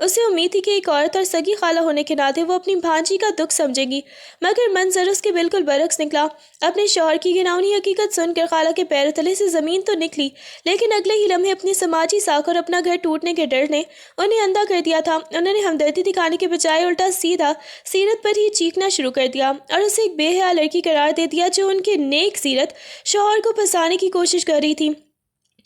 اسے امید تھی کہ ایک عورت اور سگی خالہ ہونے کے ناطے وہ اپنی بھانجی کا دکھ سمجھے گی، مگر منظر اس کے بالکل برعکس نکلا۔ اپنے شوہر کی گھناؤنی حقیقت سن کر خالہ کے پیروں تلے سے زمین تو نکلی، لیکن اگلے ہی لمحے اپنی سماجی ساکھ اور اپنا گھر ٹوٹنے کے ڈر نے انہیں اندھا کر دیا تھا۔ انہوں نے ہمدردی دکھانے کے بجائے الٹا سیدھا سیرت پر ہی چیخنا شروع کر دیا اور اسے ایک بے حیا لڑکی قرار دے دیا جو ان کے نیک سیرت شوہر کو پھنسانے کی کوشش کر رہی تھی۔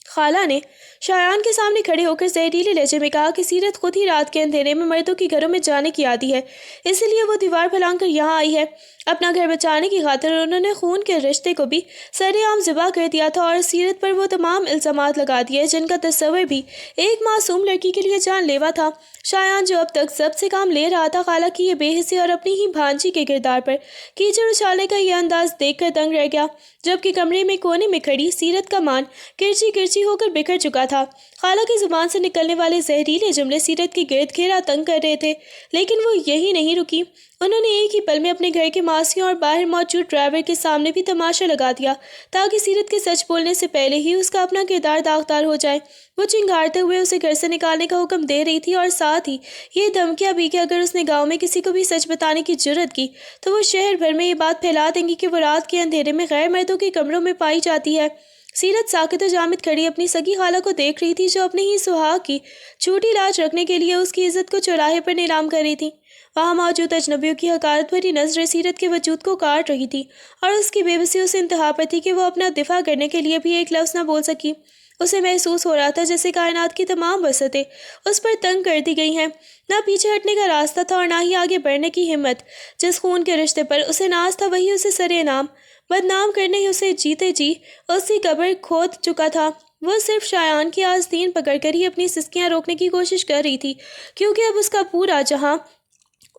خالہ نے شایان کے سامنے کھڑے ہو کر زہریلے لہجے میں کہا کہ سیرت خود ہی رات کے اندھیرے میں مردوں کے گھروں میں جانے کی عادی ہے، اسی لیے وہ دیوار پھلانگ کر یہاں آئی ہے۔ اپنا گھر بچانے کی خاطر انہوں نے خون کے رشتے کو بھی سرے عام ذبح کر دیا تھا اور سیرت پر وہ تمام الزامات لگا دیے جن کا تصور بھی ایک معصوم لڑکی کے لیے جان لیوا تھا۔ شایان جو اب تک ضبط سے کام لے رہا تھا، خالہ کی یہ بے حسی اور اپنی ہی بھانجی کے کردار پر کیچڑ اچھالنے کا یہ انداز دیکھ کر دنگ رہ گیا، جبکہ کمرے میں کونے میں کھڑی سیرت کا مان کرچی کرچی ہو کر بکھر چکا تھا۔ خالہ کی زبان سے نکلنے والے زہریلے جملے سیرت کے گرد گھیرا تنگ کر رہے تھے، لیکن وہ یہی نہیں رکی۔ انہوں نے ایک ہی پل میں اپنے گھر کے ماسیوں اور باہر موجود ڈرائیور کے سامنے بھی تماشا لگا دیا تاکہ سیرت کے سچ بولنے سے پہلے ہی اس کا اپنا کردار داغدار ہو جائے۔ وہ چنگھاڑتے ہوئے اسے گھر سے نکالنے کا حکم دے رہی تھی اور ساتھ ہی یہ دھمکیاں بھی کہ اگر اس نے گاؤں میں کسی کو بھی سچ بتانے کی جرت کی تو وہ شہر بھر میں یہ بات پھیلا دیں گی کہ وہ رات کے اندھیرے میں غیر مردوں کے کمروں میں پائی جاتی ہے۔ سیرت ساکت و جامد کھڑی اپنی سگی خالہ کو دیکھ رہی تھی جو اپنے ہی سہاگ کی جھوٹی لاج رکھنے کے لیے اس کی عزت کو چوراہے پر نیلام کر رہی تھی۔ وہاں موجود اجنبیوں کی حقارت بھری نظریں سیرت کے وجود کو کاٹ رہی تھی اور اس کی بے بسی اس انتہا پر تھی کہ وہ اپنا دفاع کرنے کے لیے بھی ایک لفظ نہ بول سکی۔ اسے محسوس ہو رہا تھا جیسے کائنات کی تمام وسعتیں اس پر تنگ کر دی گئی ہیں، نہ پیچھے ہٹنے کا راستہ تھا اور نہ ہی آگے بڑھنے کی ہمت۔ جس خون کے رشتے پر اسے ناز تھا وہی اسے سرے نام بدنام کرنے ہی اسے جیتے جی اس کی قبر کھود چکا تھا۔ وہ صرف شایان کی آستین پکڑ کر ہی اپنی سسکیاں روکنے کی کوشش کر رہی تھی، کیونکہ اب اس کا پورا جہاں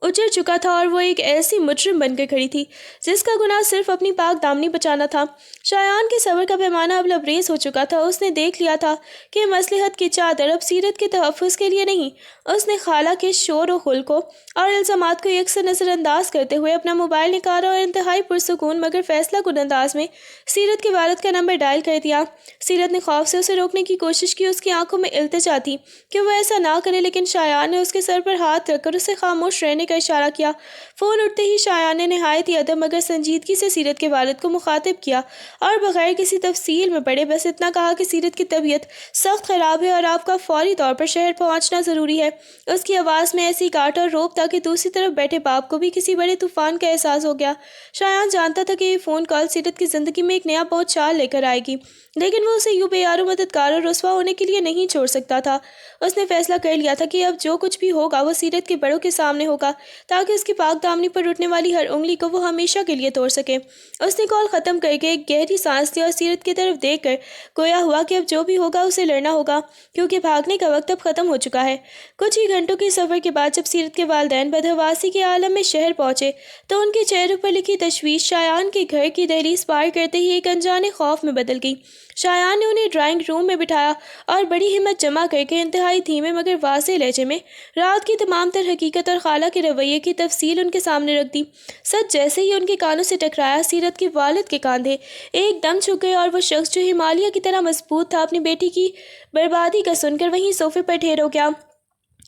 اجڑ چکا تھا اور وہ ایک ایسی مجرم بن کے کھڑی تھی جس کا گناہ صرف اپنی پاک دامنی بچانا تھا۔ شایان کے صبر کا پیمانہ اب لبریز ہو چکا تھا۔ اس نے دیکھ لیا تھا کہ مصلحت کی چادر اب سیرت کے تحفظ کے لیے نہیں۔ اس نے خالہ کے شور و خل کو اور الزامات کو یکسر نظر انداز کرتے ہوئے اپنا موبائل نکالا اور انتہائی پرسکون مگر فیصلہ کن انداز میں سیرت کے والد کا نمبر ڈائل کر دیا۔ سیرت نے خوف سے اسے روکنے کی کوشش کی، اس کی آنکھوں میں التجا تھی کہ وہ ایسا نہ کرے، لیکن شایان نے اس کے سر پر ہاتھ رکھ کر اسے خاموش رہنے کا اشارہ کیا۔ فون اٹھتے ہی شایان نے نہایت ہی ادب مگر سنجیدگی سے سیرت کے والد کو مخاطب کیا اور بغیر کسی تفصیل میں پڑے بس اتنا کہا کہ سیرت کی طبیعت سخت خراب ہے اور آپ کا فوری طور پر شہر پہنچنا ضروری ہے۔ اس کی آواز میں ایسی کاٹ اور روب تھا کہ دوسری طرف بیٹھے باپ کو بھی کسی بڑے طوفان کا احساس ہو گیا۔ شایان جانتا تھا کہ یہ فون کال سیرت کی زندگی میں ایک نیا بہت لے کر آئے گی، لیکن وہ اسے یوں بے یار و مددگار اور رسوا ہونے کے لیے نہیں چھوڑ سکتا تھا۔ اس نے فیصلہ کر لیا تھا کہ اب جو کچھ بھی ہوگا وہ سیرت کے بڑوں کے سامنے ہوگا تاکہ اس کی پاک دامنی پر اٹھنے والی ہر انگلی کو وہ ہمیشہ کے لیے توڑ سکے۔ اس نے کال ختم کر کے ایک گہری سانس لی اور سیرت کی طرف دیکھ کر گویا ہوا کہ اب جو بھی ہوگا اسے لڑنا ہوگا، کیونکہ بھاگنے کا وقت اب ختم ہو چکا ہے۔ کچھ ہی گھنٹوں کے سفر کے بعد جب سیرت کے والدین بدحواسی کے عالم میں شہر پہنچے تو ان کے چہروں پر لکھی تشویش شایان کے گھر کی دہلیز پار کرتے ہی ایک انجانے خوف میں بدل گئی۔ شایان نے انہیں ڈرائنگ روم میں بٹھایا اور بڑی ہمت جمع کر کے انتہائی دھیمے مگر واضح لہجے میں رات کی تمام تر حقیقت اور خالہ کے رویے کی تفصیل ان کے سامنے رکھ دی۔ سچ جیسے ہی ان کے کانوں سے ٹکرایا، سیرت کے والد کے کاندھے ایک دم جھک گئے اور وہ شخص جو ہمالیہ کی طرح مضبوط تھا اپنی بیٹی کی بربادی کا سن کر وہیں صوفے پر ڈھیر ہو گیا۔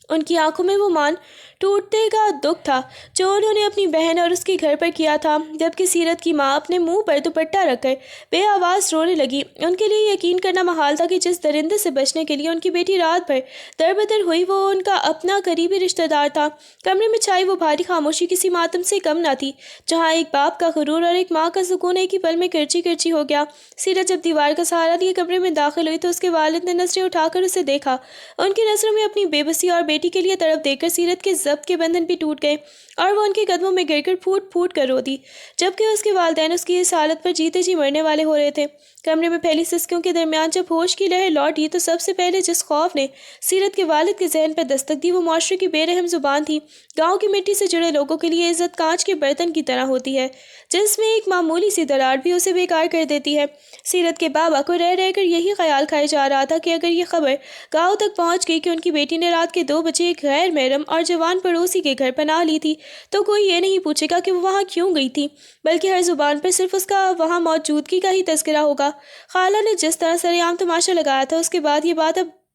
ان کی آنکھوں میں وہ مان ٹوٹنے کا دکھ تھا جو انہوں نے اپنی بہن اور اس کے گھر پر کیا تھا، جبکہ سیرت کی ماں اپنے منہ پر دوپٹہ رکھ کر بے آواز رونے لگی۔ ان کے لیے یقین کرنا محال تھا کہ جس درندے سے بچنے کے لیے ان کی بیٹی رات بھر دربدر ہوئی وہ ان کا اپنا قریبی رشتہ دار تھا۔ کمرے میں چھائی وہ بھاری خاموشی کسی ماتم سے کم نہ تھی، جہاں ایک باپ کا غرور اور ایک ماں کا سکون ایک ہی پل میں کرچی کرچی ہو گیا۔ سیرت جب دیوار کا سہارا لیے کمرے میں داخل ہوئی تو اس کے والد نے نظریں اٹھا کر اسے دیکھا۔ ان کی نظروں میں اپنی بے بسی اور بیٹی کے لیے تڑپ دیکھ کر سیرت کے ضبط کے بندھن بھی ٹوٹ گئے اور وہ ان کے قدموں میں گر کر پھوٹ پھوٹ کر رو دی، جبکہ اس کے والدین اس کی اس حالت پر جیتے جی مرنے والے ہو رہے تھے۔ کمرے میں پھیلی سسکیوں کے درمیان جب ہوش کی لہر لوٹی تو سب سے پہلے جس خوف نے سیرت کے والد کے ذہن پر دستک دی وہ معاشرے کی بے رحم زبان تھی۔ گاؤں کی مٹی سے جڑے لوگوں کے لیے عزت کانچ کے برتن کی طرح ہوتی ہے جس میں ایک معمولی سی دراڑ بھی اسے بیکار کر دیتی ہے۔ سیرت کے بابا کو رہ رہ کر یہی خیال کھائے جا رہا تھا کہ اگر یہ خبر گاؤں تک پہنچ گئی کہ ان کی بیٹی نے رات کے 2 بجے ایک غیر محرم اور جوان پڑوسی کے گھر پناہ لی تھی تو کوئی یہ نہیں پوچھے گا کہ وہ وہاں کیوں گئی تھی، بلکہ ہر زبان پر صرف اس کا وہاں موجودگی کا ہی تذکرہ ہوگا۔ خالہ نے جس طرح سرعام تماشا لگایا تھا اس کے بعد یہ بات اب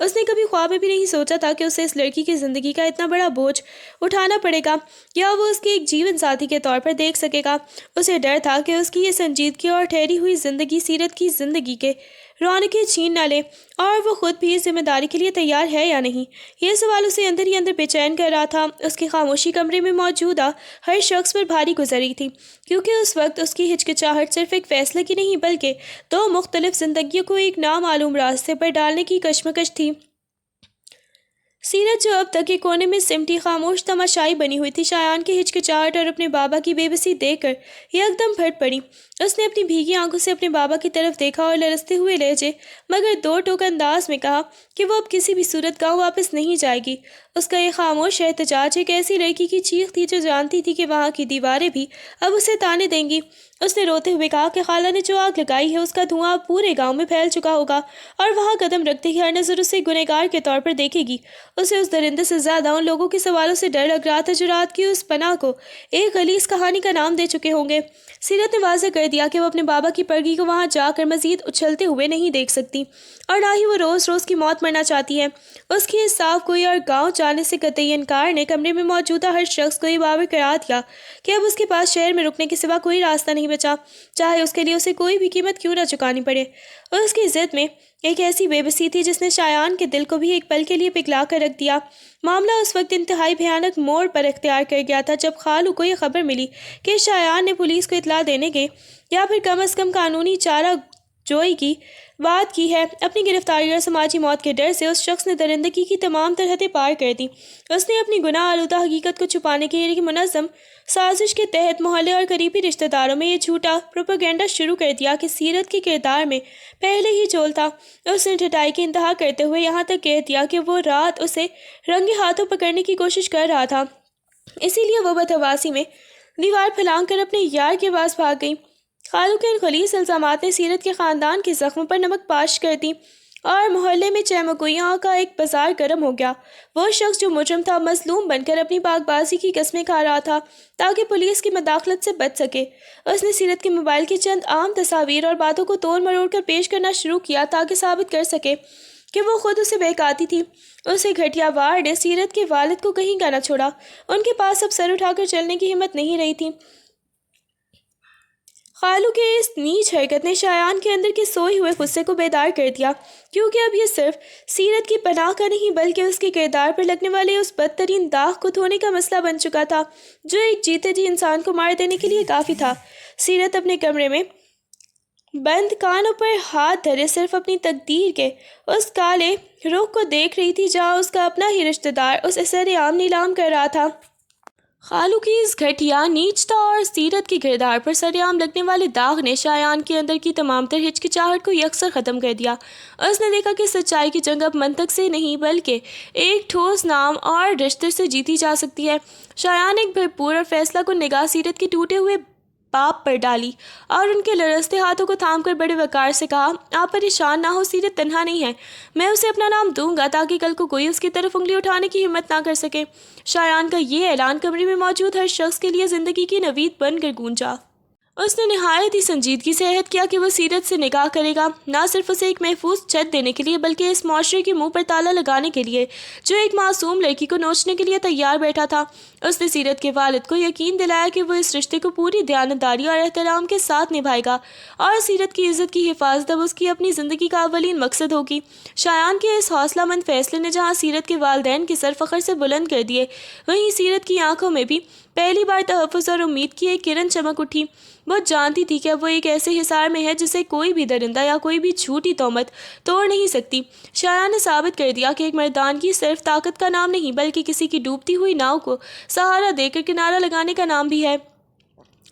اس نے کبھی خواب میں بھی نہیں سوچا تھا کہ اسے اس لڑکی کی زندگی کا اتنا بڑا بوجھ اٹھانا پڑے گا یا وہ اس کی ایک جیون ساتھی کے طور پر دیکھ سکے گا۔ اسے ڈر تھا کہ اس کی یہ سنجیدگی اور ٹھہری ہوئی زندگی سیرت کی زندگی کے رونقیں چھین نہ لے، اور وہ خود بھی اس ذمہ داری کے لیے تیار ہے یا نہیں۔ یہ سوال اسے اندر ہی اندر بے چین کر رہا تھا۔ اس کی خاموشی کمرے میں موجودہ ہر شخص پر بھاری گزر رہی تھی، کیونکہ اس وقت اس کی ہچکچاہٹ صرف ایک فیصلے کی نہیں بلکہ دو مختلف زندگیوں کو ایک نامعلوم راستے پر ڈالنے کی کشمکش تھی۔ سیرت جو اب تک ایک کونے میں سمٹی خاموش تماشائی بنی ہوئی تھی، شایان کی ہچکچاہٹ اور اپنے بابا کی بے بسی دیکھ کر یک دم پھٹ پڑی۔ اس نے اپنی بھیگی آنکھوں سے اپنے بابا کی طرف دیکھا اور لرزتے ہوئے لہجے مگر دو ٹوک انداز میں کہا کہ وہ اب کسی بھی صورت گاؤں واپس نہیں جائے گی۔ اس کا یہ خاموش احتجاج ایک ایسی لڑکی کی چیخ تھی جو جانتی تھی کہ وہاں کی دیواریں بھی اب اسے تانے دیں گی۔ اس نے روتے ہوئے کہا کہ خالہ نے جو آگ لگائی ہے اس کا دھواں اب پورے گاؤں میں پھیل چکا ہوگا، اور وہاں قدم رکھتے ہی ہر نظر اسے گنہگار کے طور پر دیکھے گی۔ اسے اس درندے سے زیادہ ان لوگوں کے سوالوں سے ڈر لگ رہا تھا جو رات کی اس پناہ کو ایک غلیظ کہانی کا نام دے چکے ہوں گے۔ سیرت نے واضح کر دیا کہ وہ اپنے بابا کی پرگی کو وہاں جا کر مزید اچھلتے ہوئے نہیں دیکھ سکتی، اور نہ ہی وہ روز روز کی موت مرنا چاہتی ہے۔ اس کی اس صاف گوئی اور گاؤں جانے سے قطعی انکار نے کمرے میں موجودہ ہر شخص کو یہ باور کرا دیا کہ اب اس کے پاس شہر میں رکنے کے سوا کوئی راستہ نہیں بچا، چاہے اس کے لیے اسے کوئی بھی قیمت کیوں نہ چکانی پڑے۔ اور اس کی ضد میں ایک ایسی بے بسی تھی جس نے شایان کے دل کو بھی ایک پل کے لیے پگھلا کر رکھ دیا۔ معاملہ اس وقت انتہائی بھیانک موڑ پر اختیار کر گیا تھا جب خالو کو یہ خبر ملی کہ شایان نے پولیس کو اطلاع دینے کے یا پھر کم از کم قانونی چارہ جوئی کی بات کی ہے۔ اپنی گرفتاری اور سماجی موت کے ڈر سے اس شخص نے درندگی کی تمام طرح حدیں پار کر دی۔ اس نے اپنی گناہ آلودہ حقیقت کو چھپانے کے لیے منظم سازش کے تحت محلے اور قریبی رشتہ داروں میں یہ جھوٹا پروپیگنڈا شروع کر دیا کہ سیرت کے کردار میں پہلے ہی جول تھا۔ اس نے ٹھٹائی کی انتہا کرتے ہوئے یہاں تک کہہ دیا کہ وہ رات اسے رنگے ہاتھوں پکڑنے کی کوشش کر رہا تھا، اسی لیے وہ بدحواسی میں دیوار پھلانگ کر اپنے یار کے پاس بھاگ گئی۔ خالو کے ان خلیص الزامات نے سیرت کے خاندان کے زخموں پر نمک پاش کر دی اور محلے میں چہمگوئیاں کا ایک بازار گرم ہو گیا۔ وہ شخص جو مجرم تھا مظلوم بن کر اپنی پاک بازی کی قسمیں کھا رہا تھا تاکہ پولیس کی مداخلت سے بچ سکے۔ اس نے سیرت کے موبائل کی چند عام تصاویر اور باتوں کو توڑ مروڑ کر پیش کرنا شروع کیا تاکہ ثابت کر سکے کہ وہ خود اسے بہکاتی تھی۔ اسے گھٹیا وار نے سیرت کے والد کو کہیں کا نہ چھوڑا۔ ان کے پاس اب سر اٹھا کر چلنے کی ہمت نہیں رہی تھی۔ خالو کے اس نیچ حرکت نے شایان کے اندر کے سوئے ہوئے غصے کو بیدار کر دیا، کیونکہ اب یہ صرف سیرت کی پناہ کا نہیں بلکہ اس کے کردار پر لگنے والے اس بدترین داغ کو دھونے کا مسئلہ بن چکا تھا جو ایک جیتے جی انسان کو مار دینے کے لیے کافی تھا۔ سیرت اپنے کمرے میں بند کانوں پر ہاتھ دھرے صرف اپنی تقدیر کے اس کالے رخ کو دیکھ رہی تھی جہاں اس کا اپنا ہی رشتہ دار اسے سر عام نیلام کر رہا تھا۔ خالو کی اس گھٹیا نیچتا اور سیرت کے کردار پر سرعام لگنے والے داغ نے شایان کے اندر کی تمام تر ہچکچاہٹ کو یکسر ختم کر دیا۔ اس نے دیکھا کہ سچائی کی جنگ اب منطق سے نہیں بلکہ ایک ٹھوس نام اور رشتے سے جیتی جا سکتی ہے۔ شایان ایک بھرپور اور فیصلہ کن نگاہ سیرت کے ٹوٹے ہوئے باپ پر ڈالی اور ان کے لرزتے ہاتھوں کو تھام کر بڑے وقار سے کہا، آپ پریشان نہ ہو، سیرت تنہا نہیں ہے، میں اسے اپنا نام دوں گا تاکہ کل کو کوئی اس کی طرف انگلی اٹھانے کی ہمت نہ کر سکے۔ شایان کا یہ اعلان کمرے میں موجود ہر شخص کے لیے زندگی کی نوید بن کر گونجا۔ اس نے نہایت ہی سنجیدگی سے عہد کیا کہ وہ سیرت سے نکاح کرے گا، نہ صرف اسے ایک محفوظ چھت دینے کے لیے بلکہ اس معاشرے کے منہ پر تالا لگانے کے لیے جو ایک معصوم لڑکی کو نوچنے کے لیے تیار بیٹھا تھا۔ اس نے سیرت کے والد کو یقین دلایا کہ وہ اس رشتے کو پوری دیانتداری اور احترام کے ساتھ نبھائے گا اور سیرت کی عزت کی حفاظت اب اس کی اپنی زندگی کا اولین مقصد ہوگی۔ شایان کے اس حوصلہ مند فیصلے نے جہاں سیرت کے والدین کے سر فخر سے بلند کر دیے، وہیں سیرت کی آنکھوں میں بھی پہلی بار تحفظ اور امید کی ایک کرن چمک اٹھی۔ وہ جانتی تھی کہ اب وہ ایک ایسے حصار میں ہے جسے کوئی بھی درندہ یا کوئی بھی جھوٹی تہمت توڑ نہیں سکتی۔ شایان نے ثابت کر دیا کہ ایک مردانگی صرف طاقت کا نام نہیں بلکہ کسی کی ڈوبتی ہوئی ناؤ کو سہارا دے کر کنارہ لگانے کا نام بھی ہے۔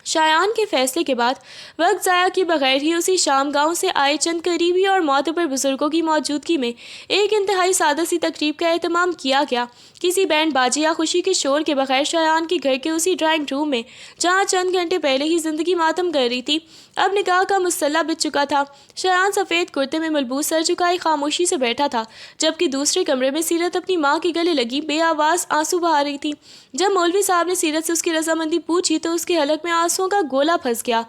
شایان کے فیصلے کے بعد وقت ضائع کیے بغیر ہی اسی شام گاؤں سے آئے چند قریبی اور معتبر بزرگوں کی موجودگی میں ایک انتہائی سادہ سی تقریب کا اہتمام کیا گیا۔ کسی بینڈ باجے یا خوشی کے شور کے بغیر شایان کے گھر کے اسی ڈرائنگ روم میں جہاں چند گھنٹے پہلے ہی زندگی ماتم کر رہی تھی اب نکاح کا مسلح بچ چکا تھا۔ شایان سفید کرتے میں ملبوس سر جھکائے خاموشی سے بیٹھا تھا جبکہ دوسرے کمرے میں سیرت اپنی ماں کے گلے لگی بے آواز آنسو بہا رہی تھی۔ جب مولوی صاحب نے سیرت سے اس کی رضامندی پوچھی تو اس کے حلق میں آنسوؤں کا گولا پھنس گیا۔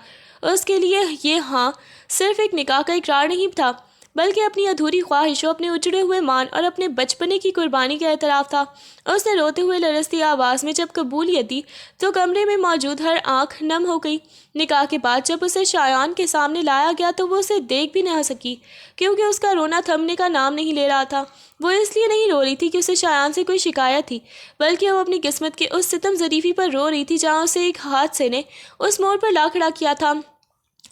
اس کے لیے یہ ہاں صرف ایک نکاح کا اقرار نہیں تھا بلکہ اپنی ادھوری خواہشوں، اپنے اجڑے ہوئے مان اور اپنے بچپنے کی قربانی کا اعتراف تھا۔ اس نے روتے ہوئے لرزتی آواز میں جب قبولیت دی تو کمرے میں موجود ہر آنکھ نم ہو گئی۔ نکاح کے بعد جب اسے شایان کے سامنے لایا گیا تو وہ اسے دیکھ بھی نہ سکی، کیونکہ اس کا رونا تھمنے کا نام نہیں لے رہا تھا۔ وہ اس لیے نہیں رو رہی تھی کہ اسے شایان سے کوئی شکایت تھی، بلکہ وہ اپنی قسمت کے اس ستم ظریفی پر رو رہی تھی جہاں اسے ایک حادثے نے اس موڑ پر لا کھڑا کیا تھا۔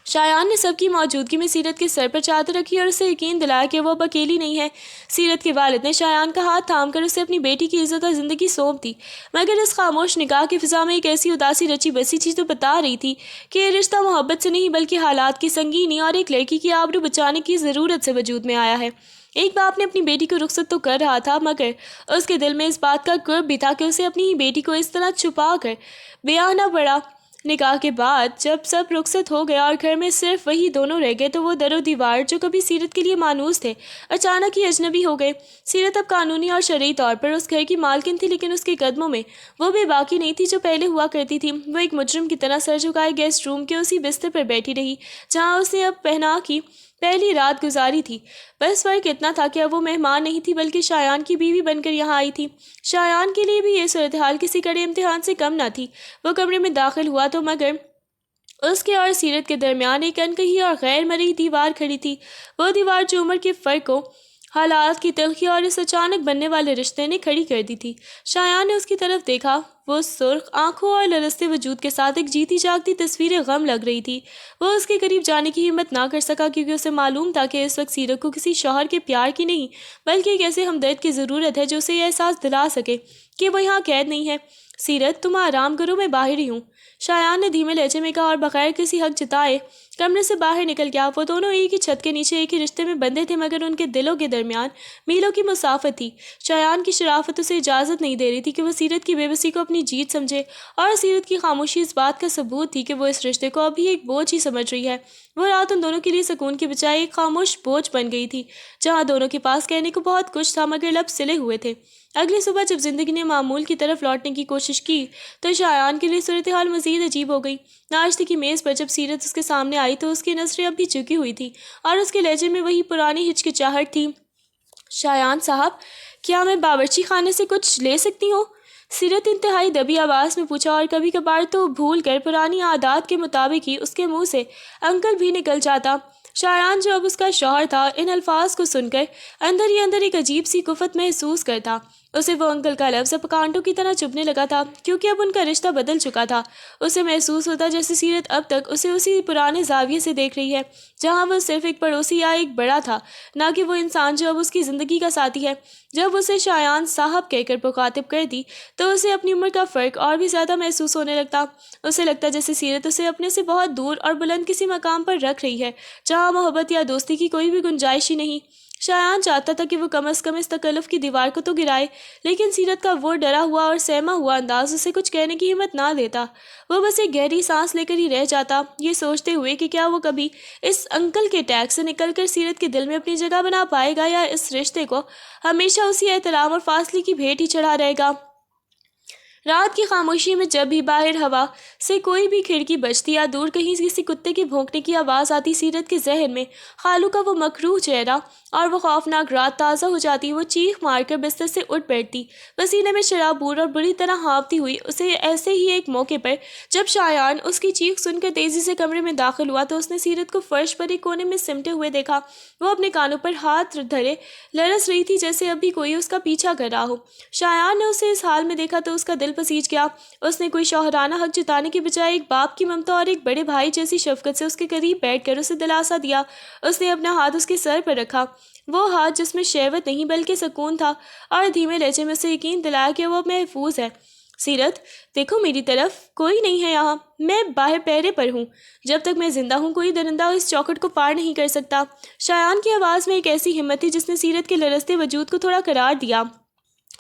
شایان نے سب کی موجودگی میں سیرت کے سر پر چادر رکھی اور اسے یقین دلایا کہ وہ اب اکیلی نہیں ہے۔ سیرت کے والد نے شایان کا ہاتھ تھام کر اسے اپنی بیٹی کی عزت اور زندگی سونپ دی، مگر اس خاموش نکاح کی فضا میں ایک ایسی اداسی رچی بسی تھی جو بتا رہی تھی کہ یہ رشتہ محبت سے نہیں بلکہ حالات کی سنگینی اور ایک لڑکی کی آبرو بچانے کی ضرورت سے وجود میں آیا ہے۔ ایک باپ نے اپنی بیٹی کو رخصت تو کر رہا تھا، مگر اس کے دل میں اس بات کا کرب بھی تھا کہ اسے اپنی ہی بیٹی کو اس طرح چھپا کر بیانہ پڑا۔ نکاح کے بعد جب سب رخصت ہو گیا اور گھر میں صرف وہی دونوں رہ گئے تو وہ در و دیوار جو کبھی سیرت کے لیے مانوس تھے اچانک ہی اجنبی ہو گئے۔ سیرت اب قانونی اور شرعی طور پر اس گھر کی مالکن تھی، لیکن اس کے قدموں میں وہ بھی باقی نہیں تھی جو پہلے ہوا کرتی تھی۔ وہ ایک مجرم کی طرح سر جھکائے گیسٹ روم کے اسی بستر پر بیٹھی رہی جہاں اس نے اب پناہ کی پہلی رات گزاری تھی۔ بس فرق اتنا تھا کہ اب وہ مہمان نہیں تھی بلکہ شایان کی بیوی بن کر یہاں آئی تھی۔ شایان کے لیے بھی یہ صورتحال کسی کڑے امتحان سے کم نہ تھی۔ وہ کمرے میں داخل ہوا تو مگر اس کے اور سیرت کے درمیان ایک انکہی اور غیر مرئی دیوار کھڑی تھی، وہ دیوار جو عمر کے فرق کو، حالات کی تلخی اور اس اچانک بننے والے رشتے نے کھڑی کر دی تھی۔ شایان نے اس کی طرف دیکھا، وہ سرخ آنکھوں اور لرزتے وجود کے ساتھ ایک جیتی جاگتی تصویر غم لگ رہی تھی۔ وہ اس کے قریب جانے کی ہمت نہ کر سکا کیونکہ اسے معلوم تھا کہ اس وقت سیرت کو کسی شوہر کے پیار کی نہیں بلکہ ایک ایسے ہمدرد کی ضرورت ہے جو اسے یہ احساس دلا سکے کہ وہ یہاں قید نہیں ہے۔ سیرت، تم آرام کرو، میں باہر ہی ہوں، شایان نے دھیمے لہجے میں کہا اور بغیر کسی حق جتائے کمرے سے باہر نکل گیا۔ وہ دونوں ایک ہی چھت کے نیچے ایک ہی رشتے میں بندھے تھے مگر ان کے دلوں کے درمیان میلوں کی مسافت تھی۔ شایان کی شرافت اسے اجازت نہیں دے رہی تھی کہ وہ سیرت کی بے بسی کو اپنی جیت سمجھے، اور سیرت کی خاموشی اس بات کا ثبوت تھی کہ وہ اس رشتے کو ابھی ایک بوجھ ہی سمجھ رہی ہے۔ وہ رات ان دونوں کے لیے سکون کی بجائے ایک خاموش بوجھ بن گئی تھی جہاں دونوں کے پاس کہنے کو بہت کچھ تھا مگر لب سلے ہوئے تھے۔ اگلی صبح جب زندگی نے معمول کی طرف لوٹنے کی کوشش کی تو شایان کے لیے صورتحال مزید عجیب ہو گئی۔ ناشتے کی میز پر جب سیرت اس کے سامنے آئی تو اس کی نظریں اب بھی جھکی ہوئی تھیں اور اس کے لہجے میں وہی پرانی ہچکچاہٹ تھی۔ شایان صاحب، کیا میں باورچی خانے سے کچھ لے سکتی ہوں؟ سیرت انتہائی دبی آواز میں پوچھا، اور کبھی کبھار تو بھول کر پرانی عادات کے مطابق ہی اس کے منہ سے انکل بھی نکل جاتا۔ شایان جو اب اس کا شوہر تھا ان الفاظ کو سن کر اندر ہی اندر ایک عجیب سی کفت محسوس کرتا۔ اسے وہ انکل کا لفظ اب کانٹوں کی طرح چبھنے لگا تھا کیونکہ اب ان کا رشتہ بدل چکا تھا۔ اسے محسوس ہوتا جیسے سیرت اب تک اسے اسی پرانے زاویے سے دیکھ رہی ہے جہاں وہ صرف ایک پڑوسی یا ایک بڑا تھا، نہ کہ وہ انسان جو اب اس کی زندگی کا ساتھی ہے۔ جب اسے شایان صاحب کہہ کر مخاطب کر دی تو اسے اپنی عمر کا فرق اور بھی زیادہ محسوس ہونے لگتا۔ اسے لگتا جیسے سیرت اسے اپنے سے بہت دور اور بلند کسی مقام پر رکھ رہی ہے جہاں محبت یا دوستی کی کوئی بھی گنجائش ہی نہیں۔ شایان چاہتا تھا کہ وہ کم از کم اس تکلف کی دیوار کو تو گرائے، لیکن سیرت کا وہ ڈرا ہوا اور سہما ہوا انداز اسے کچھ کہنے کی ہمت نہ دیتا۔ وہ بس ایک گہری سانس لے کر ہی رہ جاتا، یہ سوچتے ہوئے کہ کیا وہ کبھی اس انکل کے ٹیگ سے نکل کر سیرت کے دل میں اپنی جگہ بنا پائے گا یا اس رشتے کو ہمیشہ اسی احترام اور فاصلے کی بھیٹ ہی چڑھا رہے گا۔ رات کی خاموشی میں جب بھی باہر ہوا سے کوئی بھی کھڑکی بجتی یا دور کہیں کسی کتے کے بھونکنے کی آواز آتی، سیرت کے ذہن میں خالو کا وہ مکروہ چہرہ اور وہ خوفناک رات تازہ ہو جاتی۔ وہ چیخ مار کر بستر سے اٹھ بیٹھتی، پسینے میں شرابور اور بری طرح ہانپتی ہوئی۔ اسے ایسے ہی ایک موقع پر جب شایان اس کی چیخ سن کر تیزی سے کمرے میں داخل ہوا تو اس نے سیرت کو فرش پر ایک کونے میں سمٹے ہوئے دیکھا۔ وہ اپنے کانوں پر ہاتھ دھرے لرز رہی تھی جیسے ابھی کوئی اس کا پیچھا کر رہا ہو۔ شایان نے اسے اس حال میں دیکھا تو اس کا دل پسیج گیا۔ اس نے کوئی شوہرانہ حق جتانے کی بجائے ایک باپ کی ممتا اور ایک بڑے بھائی جیسی شفقت سے اس کے قریب بیٹھ کر اسے دلاسا دیا۔ اس نے اپنا ہاتھ اس کے سر پر رکھا، وہ ہاتھ جس میں شہوت نہیں بلکہ سکون تھا، اور دھیمے لہجے میں اسے یقین دلایا کہ وہ محفوظ ہے۔ سیرت، دیکھو میری طرف، کوئی نہیں ہے یہاں، میں باہر پہرے پر ہوں۔ جب تک میں زندہ ہوں کوئی درندہ اس چوکھٹ کو پار نہیں کر سکتا۔ شایان کی آواز میں ایک ایسی ہمت تھی جس نے سیرت کے لرزتے وجود کو تھوڑا قرار دیا۔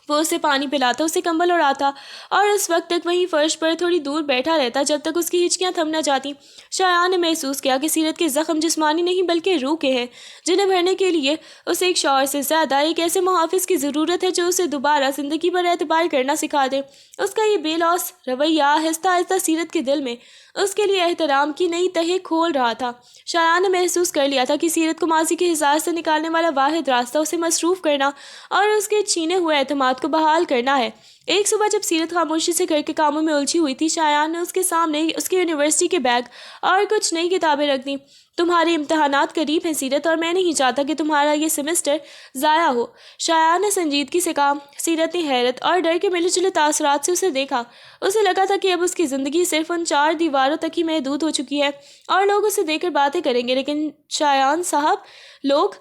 وہ اسے پانی پلاتا، اسے کمبل اڑاتا اور اس وقت تک وہیں فرش پر تھوڑی دور بیٹھا رہتا جب تک اس کی ہچکیاں تھم نہ جاتی۔ شایان نے محسوس کیا کہ سیرت کے زخم جسمانی نہیں بلکہ روح کے ہیں، جنہیں بھرنے کے لیے اسے ایک شوہر سے زیادہ ایک ایسے محافظ کی ضرورت ہے جو اسے دوبارہ زندگی پر اعتبار کرنا سکھا دے۔ اس کا یہ بے لوث رویہ آہستہ آہستہ سیرت کے دل میں اس کے لیے احترام کی نئی تہیں کھول رہا تھا۔ شایان نے محسوس کر لیا تھا کہ سیرت کو ماضی کے حصار سے نکالنے والا واحد راستہ اسے مصروف کرنا اور اس کے چھینے ہوئے اعتماد کو بحال کرنا ہے۔ ایک صبح جب سیرت خاموشی سے گھر کے کاموں میں الجھی ہوئی تھی، شایان نے اس کے سامنے اس کی یونیورسٹی کے بیگ اور کچھ نئی کتابیں رکھ دیں۔ تمہارے امتحانات قریب ہیں سیرت، اور میں نہیں چاہتا کہ تمہارا یہ سیمسٹر ضائع ہو، شایان نے سنجیدگی سے کہا۔ سیرت نے حیرت اور ڈر کے ملے جلے تاثرات سے اسے دیکھا۔ اسے لگا تھا کہ اب اس کی زندگی صرف ان 4 دیواروں تک ہی محدود ہو چکی ہے اور لوگ اسے دیکھ کر باتیں کریں گے، لیکن شایان صاحب، لوگ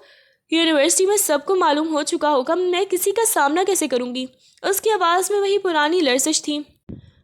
یونیورسٹی میں سب کو معلوم ہو چکا ہوگا، میں کسی کا سامنا کیسے کروں گی؟ اس کی آواز میں وہی پرانی لرزش تھی۔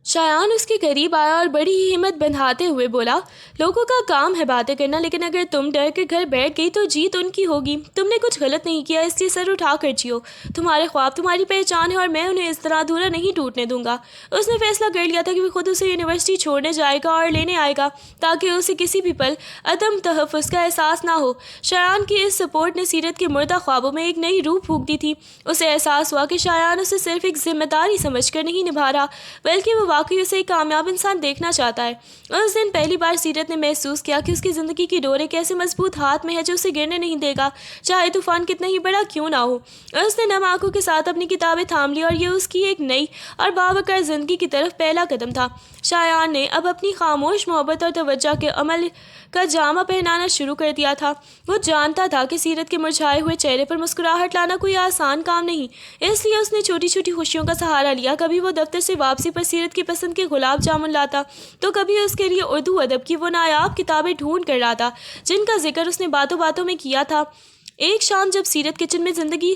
شایان اس کے قریب آیا اور بڑی ہی ہمت بندھاتے ہوئے بولا، لوگوں کا کام ہے باتیں کرنا، لیکن اگر تم ڈر کے گھر بیٹھ گئی تو جیت ان کی ہوگی۔ تم نے کچھ غلط نہیں کیا، اس لیے سر اٹھا کر جیو۔ تمہارے خواب تمہاری پہچان ہے اور میں انہیں اس طرح ادھورا نہیں ٹوٹنے دوں گا۔ اس نے فیصلہ کر لیا تھا کہ وہ خود اسے یونیورسٹی چھوڑنے جائے گا اور لینے آئے گا تاکہ اسے کسی بھی پل عدم تحفظ کا احساس نہ ہو۔ شایان کی اس سپورٹ نے سیرت کے مردہ خوابوں میں ایک نئی روح پھونک دی تھی۔ اسے احساس ہوا کہ شایان اسے صرف ایک ذمہ داری سمجھ کر نہیں نبھا رہا، بلکہ وہ واقعی اسے ایک کامیاب انسان دیکھنا چاہتا ہے۔ اس دن پہلی بار سیرت نے محسوس کیا کہ اس کی زندگی کی ڈور ایک ایسے مضبوط ہاتھ میں ہے جو اسے گرنے نہیں دے گا، چاہے طوفان کتنا ہی بڑا کیوں نہ ہو۔ اس نے نم آنکھوں کے ساتھ اپنی کتابیں تھام لی اور یہ اس کی ایک نئی اور باوقار زندگی کی طرف پہلا قدم تھا۔ شایان نے اب اپنی خاموش محبت اور توجہ کے عمل کا جامہ پہنانا شروع کر دیا تھا۔ وہ جانتا تھا کہ سیرت کے مرجھائے ہوئے چہرے پر مسکراہٹ لانا کوئی آسان کام نہیں، اس لیے اس نے چھوٹی چھوٹی خوشیوں کا سہارا لیا۔ کبھی وہ دفتر سے واپسی پر سیرت کی پسند کے گلاب جامن لاتا تو کبھی اس کے لیے اردو ادب کی وہ نایاب کتابیں ڈھونڈ کر لاتا جن کا ذکر اس نے باتوں باتوں میں کیا تھا۔ ایک شام جب سیرت کچن میں زندگی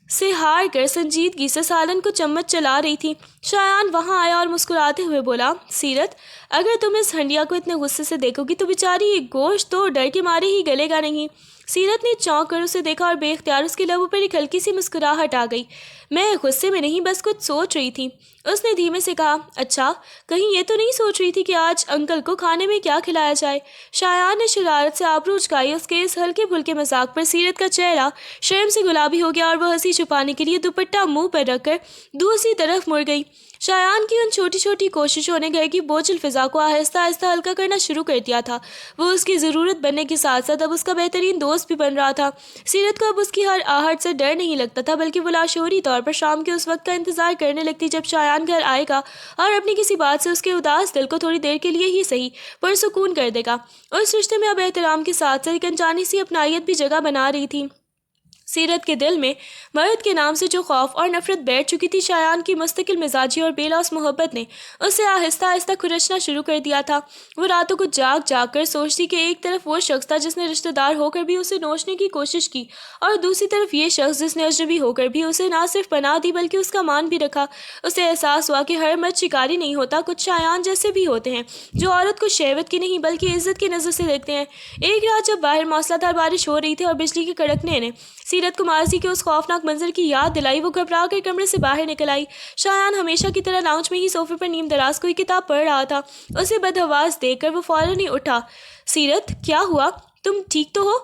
سے ہار کر سنجیدگی سے سالن کو چمچ چلا رہی تھی، شایان وہاں آیا اور مسکراتے ہوئے بولا، سیرت، اگر تم اس ہنڈیا کو اتنے غصے سے دیکھو گی تو بیچاری گوشت تو ڈر کے مارے ہی گلے گا نہیں۔ سیرت نے چونک کر اسے دیکھا اور بے اختیار اس کے لبوں پر ایک ہلکی سی مسکراہٹ آ گئی۔ میں غصے میں نہیں، بس کچھ سوچ رہی تھی، اس نے دھیمے سے کہا۔ اچھا، کہیں یہ تو نہیں سوچ رہی تھی کہ آج انکل کو کھانے میں کیا کھلایا جائے؟ شایان نے شرارت سے آبرو اچکائی۔ اس کے اس ہلکے پھلکے مذاق پر سیرت کا چہرہ شرم سے گلابی ہو گیا اور وہ ہنسی چھپانے کے لیے دوپٹہ منہ پر رکھ کر دوسری طرف مڑ گئی۔ شایان کی ان چھوٹی چھوٹی کوششوں نے گھر کی بوجھل فضا کو آہستہ آہستہ ہلکا کرنا شروع کر دیا تھا۔ وہ اس کی ضرورت بننے کے ساتھ ساتھ اب اس کا بہترین دوست بھی بن رہا تھا۔ سیرت کو اب اس کی ہر آہٹ سے ڈر نہیں لگتا تھا، بلکہ وہ لاشعوری طور پر شام کے اس وقت کا انتظار کرنے لگتی جب شایان گھر آئے گا اور اپنی کسی بات سے اس کے اداس دل کو تھوڑی دیر کے لیے ہی صحیح پرسکون کر دے گا۔ اس رشتے میں اب احترام کے ساتھ ساتھ ایک انجانی سی اپنائیت بھی جگہ بنا رہی تھی۔ سیرت کے دل میں مرد کے نام سے جو خوف اور نفرت بیٹھ چکی تھی، شایان کی مستقل مزاجی اور بے لوث محبت نے اسے آہستہ آہستہ کھرچنا شروع کر دیا تھا۔ وہ راتوں کو جاگ جاگ کر سوچتی کہ ایک طرف وہ شخص تھا جس نے رشتہ دار ہو کر بھی اسے نوچنے کی کوشش کی، اور دوسری طرف یہ شخص جس نے اجنبی ہو کر بھی اسے نہ صرف پناہ دی بلکہ اس کا مان بھی رکھا۔ اسے احساس ہوا کہ ہر مرد شکاری نہیں ہوتا، کچھ شایان جیسے بھی ہوتے ہیں جو عورت کو شہوت کی نہیں بلکہ عزت کی نظر سے دیکھتے ہیں۔ ایک رات جب باہر موسلا دھار بارش ہو رہی تھی اور بجلی کے کڑکنے نے سیرت کو ماضی کے اس خوفناک منظر کی یاد دلائی، وہ گھبرا کر کمرے سے باہر نکل آئی۔ شایان ہمیشہ کی طرح لاؤنج میں ہی صوفے پر نیم دراز کوئی کتاب پڑھ رہا تھا۔ اسے بدحواس دیکھ کر وہ فوراً ہی اٹھا۔ سیرت، کیا ہوا؟ تم ٹھیک تو ہو؟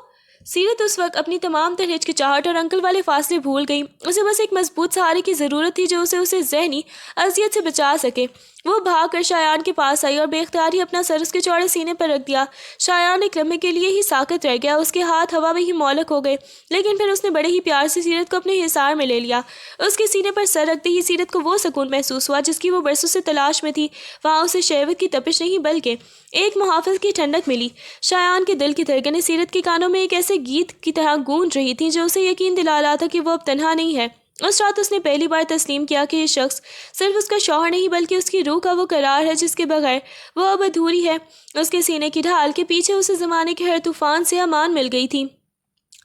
سیرت اس وقت اپنی تمام تر ہچکچاہٹ اور انکل والے فاصلے بھول گئی۔ اسے بس ایک مضبوط سہارے کی ضرورت تھی جو اسے ذہنی اذیت سے بچا سکے۔ وہ بھاگ کر شایان کے پاس آئی اور بے اختیار ہی اپنا سر اس کے چوڑے سینے پر رکھ دیا۔ شایان ایک لمحے کے لیے ہی ساکت رہ گیا، اس کے ہاتھ ہوا میں ہی معلق ہو گئے، لیکن پھر اس نے بڑے ہی پیار سے سیرت کو اپنے حصار میں لے لیا۔ اس کے سینے پر سر رکھتے ہی سیرت کو وہ سکون محسوس ہوا جس کی وہ برسوں سے تلاش میں تھی۔ وہاں اسے شہوت کی تپش نہیں بلکہ ایک محافظ کی ٹھنڈک ملی۔ شایان کے دل کی دھڑکنیں سیرت کے کانوں میں ایک ایسے گیت کی طرح گونج رہی تھیں جو اسے یقین دلا رہا تھا کہ وہ اب تنہا نہیں ہے۔ اس رات اس نے پہلی بار تسلیم کیا کہ یہ شخص صرف اس کا شوہر نہیں بلکہ اس کی روح کا وہ قرار ہے جس کے بغیر وہ اب ادھوری ہے۔ اس کے سینے کی ڈھال کے پیچھے اسے زمانے کے ہر طوفان سے امان مل گئی تھی۔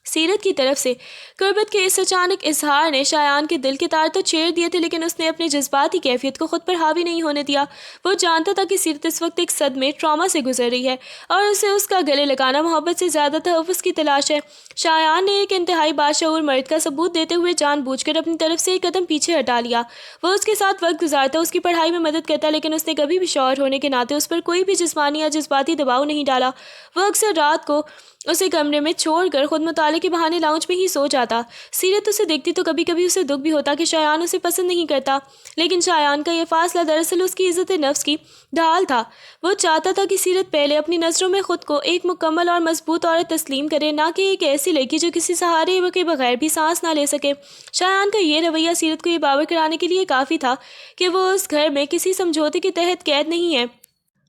سیرت کی طرف سے قربت کے اس اچانک اظہار نے شایان کے دل کے تار تو چھیڑ دیے تھے، لیکن اس نے اپنے جذباتی کیفیت کو خود پر حاوی نہیں ہونے دیا۔ وہ جانتا تھا کہ سیرت اس وقت ایک صدمے ٹراما سے گزر رہی ہے اور اسے اس کا گلے لگانا محبت سے زیادہ تحفظ کی تلاش ہے۔ شایان نے ایک انتہائی باشعور مرد کا ثبوت دیتے ہوئے جان بوجھ کر اپنی طرف سے ایک قدم پیچھے ہٹا لیا۔ وہ اس کے ساتھ وقت گزارتا، اس کی پڑھائی میں مدد کرتا، لیکن اس نے کبھی بھی شوہر ہونے کے ناطے اس پر کوئی بھی جسمانی یا جذباتی دباؤ نہیں ڈالا۔ وہ اکثر رات کو اسے کمرے میں چھوڑ کر خود مطالعے کے بہانے لاؤنج میں ہی سو جاتا۔ سیرت اسے دیکھتی تو کبھی کبھی اسے دکھ بھی ہوتا کہ شایان اسے پسند نہیں کرتا، لیکن شایان کا یہ فاصلہ دراصل اس کی عزت نفس کی ڈھال تھا۔ وہ چاہتا تھا کہ سیرت پہلے اپنی نظروں میں خود کو ایک مکمل اور مضبوط عورت تسلیم کرے، نہ کہ ایک ایسی لڑکی جو کسی سہارے کے بغیر بھی سانس نہ لے سکے۔ شایان کا یہ رویہ سیرت کو یہ باور کرانے کے لیے کافی تھا کہ وہ اس گھر میں کسی سمجھوتے کے تحت قید نہیں ہے،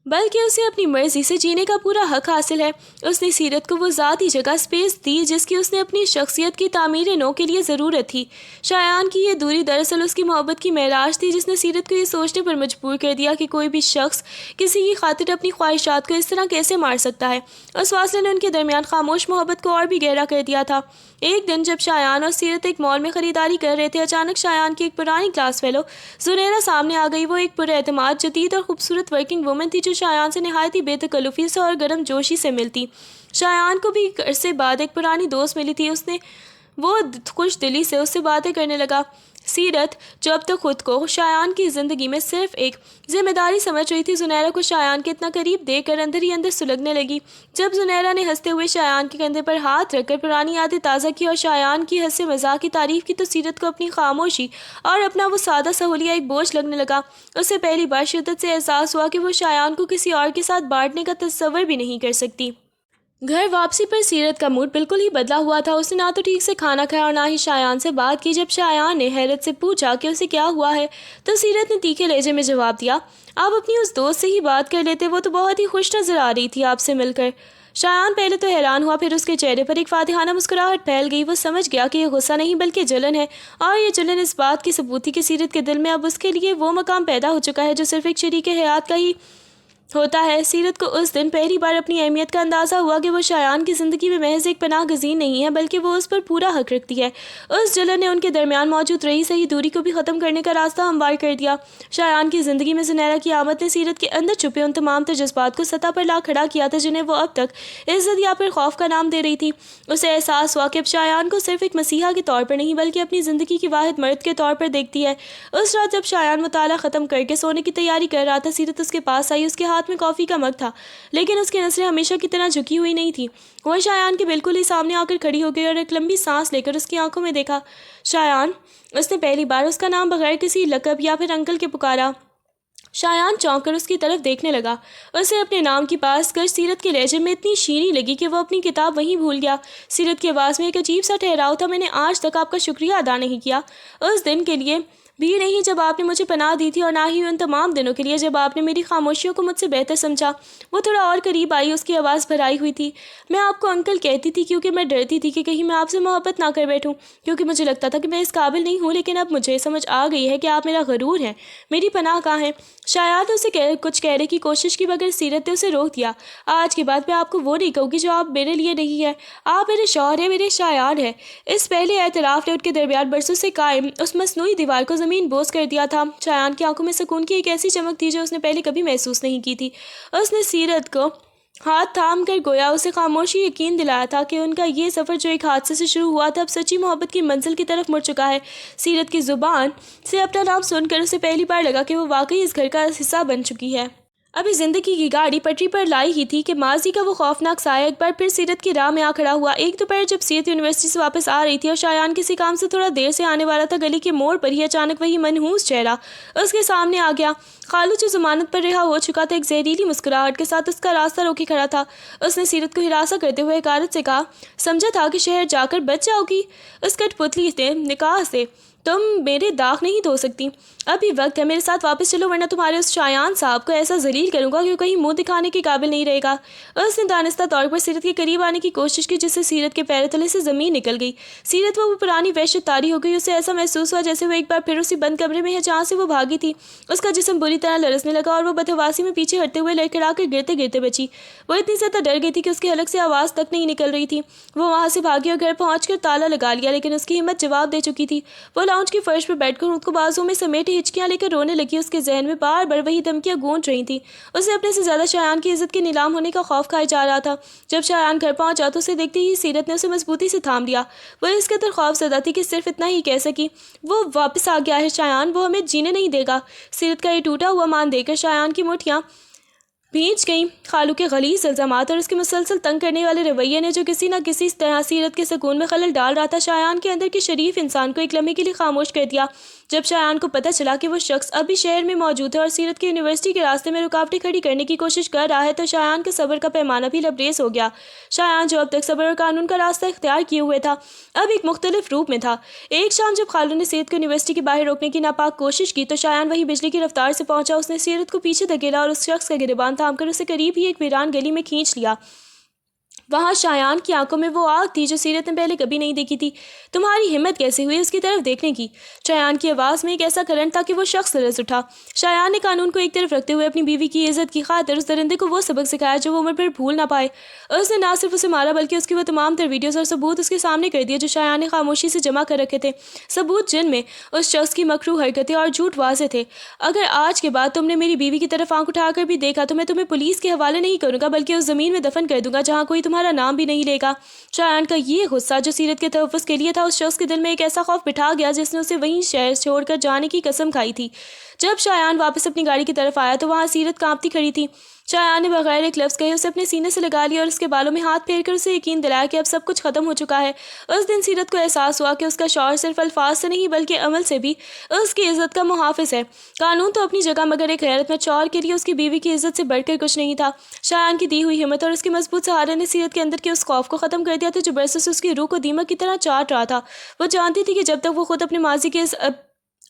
بلکہ اسے اپنی مرضی سے جینے کا پورا حق حاصل ہے۔ اس نے سیرت کو وہ ذاتی جگہ سپیس دی جس کی اس نے اپنی شخصیت کی تعمیر نو کے لیے ضرورت تھی۔ شایان کی یہ دوری دراصل اس کی محبت کی معراج تھی جس نے سیرت کو یہ سوچنے پر مجبور کر دیا کہ کوئی بھی شخص کسی کی خاطر اپنی خواہشات کو اس طرح کیسے مار سکتا ہے۔ اس فاصلے نے ان کے درمیان خاموش محبت کو اور بھی گہرا کر دیا تھا۔ ایک دن جب شایان اور سیرت ایک مال میں خریداری کر رہے تھے، اچانک شایان کی ایک پرانی کلاس فیلو زنیرہ سامنے آ گئی۔ وہ ایک پراعتماد، جدید اور خوبصورت ورکنگ وومن تھی جو شایان سے نہایت ہی بے تکلفی سے اور گرم جوشی سے ملتی۔ شایان کو بھی عرصے بعد ایک پرانی دوست ملی تھی۔ وہ خوش دلی سے اس سے باتیں کرنے لگا۔ سیرت جو اب تک خود کو شایان کی زندگی میں صرف ایک ذمہ داری سمجھ رہی تھی، زنیرہ کو شایان کے اتنا قریب دیکھ کر اندر ہی اندر سلگنے لگی۔ جب زنیرہ نے ہنستے ہوئے شایان کے کندھے پر ہاتھ رکھ کر پرانی یادیں تازہ کی اور شایان کی ہنسی مذاق کی تعریف کی، تو سیرت کو اپنی خاموشی اور اپنا وہ سادہ سہولیہ ایک بوجھ لگنے لگا۔ اسے پہلی بار شدت سے احساس ہوا کہ وہ شایان کو کسی اور کے ساتھ بانٹنے کا تصور بھی نہیں کر سکتی۔ گھر واپسی پر سیرت کا موڈ بالکل ہی بدلا ہوا تھا۔ اس نے نہ تو ٹھیک سے کھانا کھایا اور نہ ہی شایان سے بات کی۔ جب شایان نے حیرت سے پوچھا کہ اسے کیا ہوا ہے تو سیرت نے تیکھے لہجے میں جواب دیا، آپ اپنی اس دوست سے ہی بات کر لیتے، وہ تو بہت ہی خوش نظر آ رہی تھی آپ سے مل کر۔ شایان پہلے تو حیران ہوا، پھر اس کے چہرے پر ایک فاتحانہ مسکراہٹ پھیل گئی۔ وہ سمجھ گیا کہ یہ غصہ نہیں بلکہ جلن ہے، اور یہ جلن اس بات کی ثبوت تھی کہ سیرت کے دل میں اب اس کے لیے وہ مقام پیدا ہو چکا ہے جو صرف ایک شریک حیات کا ہی ہوتا ہے۔ سیرت کو اس دن پہلی بار اپنی اہمیت کا اندازہ ہوا کہ وہ شایان کی زندگی میں محض ایک پناہ گزین نہیں ہے بلکہ وہ اس پر پورا حق رکھتی ہے۔ اس جلن نے ان کے درمیان موجود رہی صحیح دوری کو بھی ختم کرنے کا راستہ ہموار کر دیا۔ شایان کی زندگی میں زنیرہ کی آمد نے سیرت کے اندر چھپے ان تمام تر جذبات کو سطح پر لا کھڑا کیا تھا جنہیں وہ اب تک عزت یا پھر خوف کا نام دے رہی تھی۔ اسے احساس ہوا کہ اب شایان کو صرف ایک مسیحا کے طور پر نہیں بلکہ اپنی زندگی کی واحد مرد کے طور پر دیکھتی ہے۔ اس رات جب شایان مطالعہ ختم کر کے سونے کی تیاری کر رہا تھا، سیرت اس کے پاس آئی۔ اس کے ہاتھ میں کافی کا مگ تھا، لیکن اس کی نظریں ہمیشہ کی طرح جھکی ہوئی نہیں تھی۔ وہ شایان کے بالکل ہی سامنے آ کر کھڑی ہو گئی اور ایک لمبی سانس لے کر اس کی آنکھوں میں دیکھا۔ شایان، اس نے پہلی بار اس کا نام بغیر کسی لقب یا پھر انکل کے پکارا۔ شایان چونک کر اس کی طرف دیکھنے لگا۔ اسے اپنے نام کی پاس کر سیرت کے لہجے میں اتنی شیریں لگی کہ وہ اپنی کتاب وہیں بھول گیا۔ سیرت کی آواز میں ایک عجیب سا ٹھہراؤ تھا۔ میں نے آج تک آپ کا شکریہ ادا نہیں کیا، اس دن کے لیے بھی نہیں جب آپ نے مجھے پناہ دی تھی، اور نہ ہی ان تمام دنوں کے لیے جب آپ نے میری خاموشیوں کو مجھ سے بہتر سمجھا۔ وہ تھوڑا اور قریب آئی، اس کی آواز بھرائی ہوئی تھی۔ میں آپ کو انکل کہتی تھی کیونکہ میں ڈرتی تھی کہ کہیں میں آپ سے محبت نہ کر بیٹھوں، کیونکہ مجھے لگتا تھا کہ میں اس قابل نہیں ہوں، لیکن اب مجھے سمجھ آ گئی ہے کہ آپ میرا غرور ہیں، میری پناہ کہاں ہے۔ شاید اسے کچھ کہنے کی کوشش کی مگر سیرت نے اسے روک دیا۔ آج کے بعد میں آپ کو وہ نہیں کہوں گی جو آپ میرے لیے نہیں ہے۔ آپ میرے شوہر ہیں، میرے شایان ہیں۔ اس پہلے اعتراف نے ان کے درمیان برسوں سے قائم اس مصنوعی دیوار کو زمین بوس کر دیا تھا۔ شایان کی آنکھوں میں سکون کی ایک ایسی چمک تھی جو اس نے پہلے کبھی محسوس نہیں کی تھی۔ اس نے سیرت کو ہاتھ تھام کر گویا اسے خاموشی یقین دلایا تھا کہ ان کا یہ سفر جو ایک حادثے سے شروع ہوا تھا اب سچی محبت کی منزل کی طرف مڑ چکا ہے۔ سیرت کی زبان سے اپنا نام سن کر اسے پہلی بار لگا کہ وہ واقعی اس گھر کا حصہ بن چکی ہے۔ ابھی زندگی کی گاڑی پٹری پر لائی ہی تھی کہ ماضی کا وہ خوفناک سایہ ایک بار پھر سیرت کی راہ میں آ کھڑا ہوا۔ ایک دوپہر جب سیرت یونیورسٹی سے واپس آ رہی تھی اور شایان کسی کام سے تھوڑا دیر سے آنے والا تھا، گلی کے موڑ پر ہی اچانک وہی منحوس چہرہ اس کے سامنے آ گیا۔ خالو جو ضمانت پر رہا ہو چکا تھا ایک زہریلی مسکراہٹ کے ساتھ اس کا راستہ روکے کھڑا تھا۔ اس نے سیرت کو ہراساں کرتے ہوئے حقارت سے کہا، سمجھا تھا کہ شہر جا کر بچ جاؤ گی۔ اس کٹ پتلی نے نکاح سے تم میرے داغ نہیں دھو سکتی، اب بھی وقت ہے، میرے ساتھ واپس چلو ورنہ تمہارے اس شایان صاحب کو ایسا ذلیل کروں گا کہ وہ کہیں منہ دکھانے کے قابل نہیں رہے گا۔ اس نے دانستہ طور پر سیرت کے قریب آنے کی کوشش کی، جس سے سیرت کے پیر تلے سے زمین نکل گئی۔ سیرت وہ پرانی وحشت طاری ہو گئی، اسے ایسا محسوس ہوا جیسے وہ ایک بار پھر اسی بند کمرے میں ہے جہاں سے وہ بھاگی تھی۔ اس کا جسم بری طرح لرزنے لگا اور وہ بدحواسی میں پیچھے ہٹتے ہوئے لڑکھڑا کر گرتے گرتے بچی۔ وہ اتنی زیادہ ڈر گئی تھی کہ اس کے حلق سے آواز تک نہیں نکل رہی تھی۔ وہ وہاں سے بھاگی اور گھر پہنچ کر تالا لگا لیا، لیکن اس کی ہمت جواب دے چکی تھی۔ وہ لاؤنج کی فرش پر بیٹھ کر خود کو بازو میں سمیٹے ہچکیاں لے کر رونے لگی۔ اس کے ذہن میں بار بار وہی دھمکیاں گونج رہی تھیں۔ اسے اپنے سے زیادہ شایان کی عزت کے نیلام ہونے کا خوف کھائے جا رہا تھا۔ جب شایان گھر پہنچا تو اسے دیکھتے ہی سیرت نے اسے مضبوطی سے تھام لیا۔ وہ اس قدر خوف زدہ تھی کہ صرف اتنا ہی کہہ سکی، وہ واپس آ گیا ہے شایان، وہ ہمیں جینے نہیں دے گا۔ سیرت کا یہ ٹوٹا ہوا مان دے کر شایان کی مٹھیاں بھیج گئیں۔ خالو کے غلیظ الزامات اور اس کے مسلسل تنگ کرنے والے رویے نے جو کسی نہ کسی طرح سیرت کے سکون میں خلل ڈال رہا تھا، شایان کے اندر کے شریف انسان کو ایک لمحے کے لیے خاموش کر دیا۔ جب شایان کو پتہ چلا کہ وہ شخص اب بھی شہر میں موجود ہے اور سیرت کے یونیورسٹی کے راستے میں رکاوٹیں کھڑی کرنے کی کوشش کر رہا ہے، تو شایان کے صبر کا پیمانہ بھی لبریز ہو گیا۔ شایان جو اب تک صبر اور قانون کا راستہ اختیار کیے ہوئے تھا، اب ایک مختلف روپ میں تھا۔ ایک شام جب خالو نے سیرت کو یونیورسٹی کے باہر روکنے کی ناپاک کوشش کی تو شایان وہی بجلی کی رفتار سے پہنچا۔ اس نے سیرت کو پیچھے دھکیلا اور اس شخص کا گریبان تھام کر اسے قریب ہی ایک ویران گلی میں کھینچ لیا۔ وہاں شایان کی آنکھوں میں وہ آگ تھی جو سیرت نے پہلے کبھی نہیں دیکھی تھی۔ تمہاری ہمت کیسے ہوئی اس کی طرف دیکھنے کی؟ شایان کی آواز میں ایک ایسا کرنٹ تھا کہ وہ شخص لرز اٹھا۔ شایان نے قانون کو ایک طرف رکھتے ہوئے اپنی بیوی کی عزت کی خاطر اس درندے کو وہ سبق سکھایا جو وہ عمر بھر بھول نہ پائے۔ اس نے نہ صرف اسے مارا بلکہ اس کی وہ تمام تر ویڈیوز اور ثبوت اس کے سامنے کر دیا جو شایان نے خاموشی سے جمع کر رکھے تھے، ثبوت جن میں اس شخص کی مکروہ حرکتیں اور جھوٹ واضح تھے۔ اگر آج کے بعد تم نے میری بیوی کی طرف آنکھ اٹھا کر بھی دیکھا تو میں تمہیں پولیس کے حوالے نہیں کروں گا بلکہ اس زمین میں دفن کر دوں گا جہاں کوئی تمہارا نام بھی نہیں لے گا۔ شایان کا یہ غصہ جو سیرت کے تحفظ کے لیے تھا، اس شخص کے دل میں ایک ایسا خوف بٹھا گیا جس نے اسے وہیں شہر چھوڑ کر جانے کی قسم کھائی تھی۔ جب شایان واپس اپنی گاڑی کی طرف آیا تو وہاں سیرت کانپتی کھڑی تھی۔ شایان نے بغیر ایک لفظ کہے اسے اپنے سینے سے لگا لیا اور اس کے بالوں میں ہاتھ پھیر کر اسے یقین دلایا کہ اب سب کچھ ختم ہو چکا ہے۔ اس دن سیرت کو احساس ہوا کہ اس کا شوہر صرف الفاظ سے نہیں بلکہ عمل سے بھی اس کی عزت کا محافظ ہے۔ قانون تو اپنی جگہ، مگر ایک غیرت مند شوہر کے لیے اس کی بیوی کی عزت سے بڑھ کر کچھ نہیں تھا۔ شایان کی دی ہوئی ہمت اور اس کے مضبوط سہارے نے سیرت کے اندر کے اس خوف کو ختم کر دیا تھا جو برسوں سے اس کی روح کو دیمک کی طرح چاٹ رہا تھا۔ وہ جانتی تھی کہ جب تک وہ خود اپنے ماضی کے اس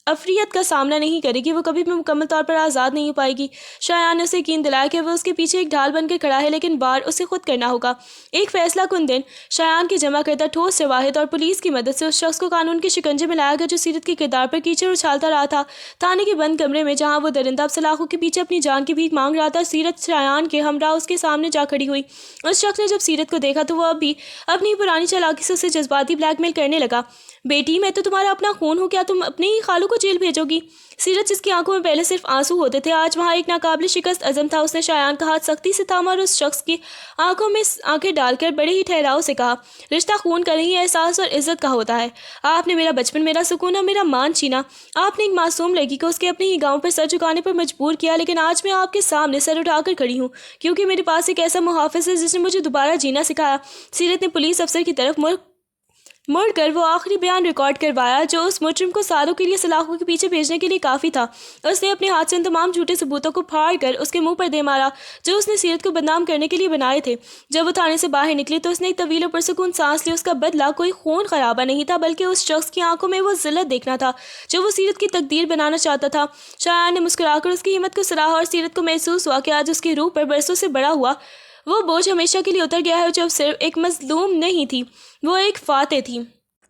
افریت کا سامنا نہیں کرے گی وہ کبھی بھی مکمل طور پر آزاد نہیں ہو پائے گی۔ شایان نے اسے یقین دلایا کہ وہ اس کے پیچھے ایک ڈھال بن کر کھڑا ہے، لیکن بار اسے خود کرنا ہوگا۔ ایک فیصلہ کن دن شایان کے جمع کردہ ٹھوس شواہد اور پولیس کی مدد سے اس شخص کو قانون کے شکنجے میں لایا گیا جو سیرت کے کردار پر کیچڑ اچھالتا رہا تھا۔ تھانے کے بند کمرے میں جہاں وہ درندہ اب سلاخوں کے پیچھے اپنی جان کی بھیک مانگ رہا تھا، سیرت شایان کے ہمراہ اس کے سامنے جا کھڑی ہوئی۔ اس شخص نے جب سیرت کو دیکھا تو وہ اب بھی اپنی پرانی چالاکی سے اسے جذباتی بلیک میل کرنے لگا۔ بیٹی، میں تو تمہارا اپنا خون ہوں، کیا تم اپنے ہی خالو کو جیل بھیجو گی؟ سیرت جس کی آنکھوں میں پہلے صرف آنسو ہوتے تھے آج وہاں ایک ناقابل شکست عزم تھا۔ اس نے شایان کا ہاتھ سختی سے تھاما اور اس شخص کی آنکھوں میں آنکھیں ڈال کر بڑے ہی ٹھہراؤ سے کہا، رشتہ خون کا نہیں، احساس اور عزت کا ہوتا ہے۔ آپ نے میرا بچپن، میرا سکون اور میرا مان چھینا۔ آپ نے ایک معصوم لڑکی کو اس کے اپنے ہی گاؤں پر سر جھکانے پر مجبور کیا، لیکن آج میں آپ کے سامنے سر اٹھا کر کھڑی ہوں کیونکہ میرے پاس ایک ایسا محافظ ہے جس نے مجھے دوبارہ جینا سکھایا۔ سیرت نے پولیس افسر کی طرف مڑ کر وہ آخری بیان ریکارڈ کروایا جو اس مجرم کو سالوں کے لیے سلاخوں کے پیچھے بھیجنے کے لیے کافی تھا۔ اس نے اپنے ہاتھ سے ان تمام جھوٹے ثبوتوں کو پھاڑ کر اس کے منہ پر دے مارا جو اس نے سیرت کو بدنام کرنے کے لیے بنائے تھے۔ جب وہ تھانے سے باہر نکلی تو اس نے ایک طویل اور پرسکون سانس لی۔ اس کا بدلہ کوئی خون خرابہ نہیں تھا بلکہ اس شخص کی آنکھوں میں وہ ذلت دیکھنا تھا جو وہ سیرت کی تقدیر بنانا چاہتا تھا۔ شایان نے مسکرا کر اس کی ہمت کو سراہا اور سیرت کو محسوس ہوا کہ آج اس کی روح پر برسوں سے بڑا ہوا وہ بوجھ ہمیشہ کے لیے اتر گیا ہے جو اب صرف ایک مظلوم نہیں تھی، وہ ایک فاتح تھی۔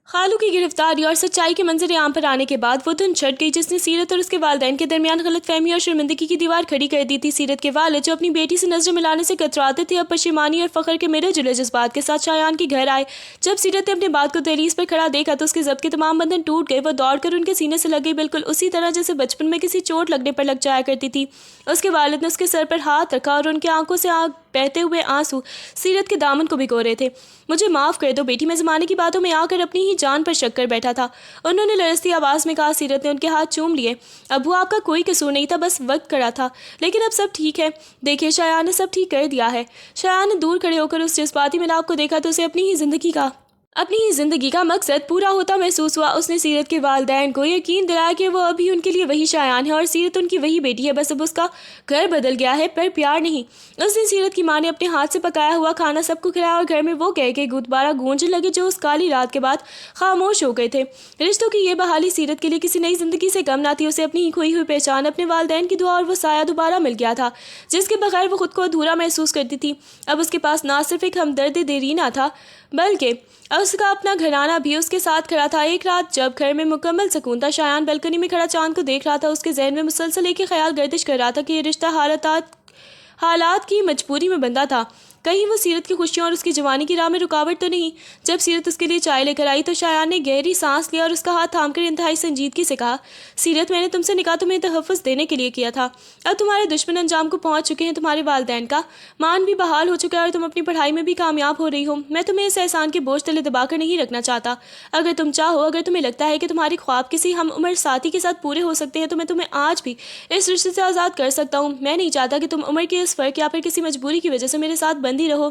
خالو کی گرفتاری اور سچائی کے منظر عام پر آنے کے بعد وہ دھند چھٹ گئی جس نے سیرت اور اس کے والدین کے درمیان غلط فہمی اور شرمندگی کی دیوار کھڑی کر دی تھی۔ سیرت کے والد جو اپنی بیٹی سے نظر ملانے سے کتراتے تھے اب پشیمانی اور فخر کے ملے جلے جذبات کے ساتھ شایان کے گھر آئے۔ جب سیرت نے اپنے بات کو دہلیز پر کھڑا دیکھا تو اس کے ضبط کے تمام بندھن ٹوٹ گئے۔ وہ دوڑ کر ان کے سینے سے لگ گئی، بالکل اسی طرح جیسے بچپن میں کسی چوٹ لگنے پر لگ جایا کرتی تھی۔ اس کے والد نے اس کے سر پر ہاتھ رکھا اور ان کی آنکھوں سے بہتے ہوئے آنسو سیرت کے دامن کو بھگو رہے تھے۔ مجھے معاف کر دو بیٹی، میں زمانے کی باتوں میں آ کر اپنی ہی جان پر شک کر بیٹھا تھا، انہوں نے لرزتی آواز میں کہا۔ سیرت نے ان کے ہاتھ چوم لیے۔ ابو، آپ کا کوئی قصور نہیں تھا، بس وقت کڑا تھا، لیکن اب سب ٹھیک ہے۔ دیکھیے، شایان نے سب ٹھیک کر دیا ہے۔ شایان نے دور کھڑے ہو کر اس جذباتی ملاپ کو دیکھا تو اسے اپنی ہی زندگی کا اپنی ہی زندگی کا مقصد پورا ہوتا محسوس ہوا۔ اس نے سیرت کے والدین کو یقین دلایا کہ وہ ابھی ان کے لیے وہی شایان ہے اور سیرت ان کی وہی بیٹی ہے، بس اب اس کا گھر بدل گیا ہے پر پیار نہیں۔ اس دن سیرت کی ماں نے اپنے ہاتھ سے پکایا ہوا کھانا سب کو کھلایا اور گھر میں وہ کہہ کے دوبارہ گونجنے لگے جو اس کالی رات کے بعد خاموش ہو گئے تھے۔ رشتوں کی یہ بحالی سیرت کے لیے کسی نئی زندگی سے کم نہ تھی۔ اسے اپنی ہی کھوئی ہوئی پہچان، اپنے والدین کی دعا اور وہ سایہ دوبارہ مل گیا تھا جس کے بغیر وہ خود کو ادھورا محسوس کرتی تھی۔ اب اس کے پاس نہ صرف ایک ہمدرد دیرینہ تھا بلکہ اس کا اپنا گھرانہ بھی اس کے ساتھ کھڑا تھا۔ ایک رات جب گھر میں مکمل سکون تھا، شایان بلکنی میں کھڑا چاند کو دیکھ رہا تھا۔ اس کے ذہن میں مسلسل ایک ہی خیال گردش کر رہا تھا کہ یہ رشتہ حالات کی مجبوری میں بندھا تھا۔ کہیں وہ سیرت کی خوشیوں اور اس کی جوانی کی راہ میں رکاوٹ تو نہیں۔ جب سیرت اس کے لیے چائے لے کر آئی تو شایان نے گہری سانس لیا اور اس کا ہاتھ تھام کر انتہائی سنجیدگی سے کہا، سیرت، میں نے تم سے نکاح تمہیں تحفظ دینے کے لیے کیا تھا۔ اب تمہارے دشمن انجام کو پہنچ چکے ہیں، تمہارے والدین کا مان بھی بحال ہو چکا ہے اور تم اپنی پڑھائی میں بھی کامیاب ہو رہی ہو۔ میں تمہیں اس احسان کے بوجھ تلے دبا کر نہیں رکھنا چاہتا۔ اگر تم چاہو، اگر تمہیں لگتا ہے کہ تمہارے خواب کسی ہم عمر ساتھی کے ساتھ پورے ہو سکتے ہیں تو میں تمہیں آج بھی اس رشتے سے آزاد کر سکتا ہوں۔ میں نہیں چاہتا کہ تم عمر کے اس فرق یا پھر کسی مجبوری کی وجہ سے میرے ساتھ بندھی رہو۔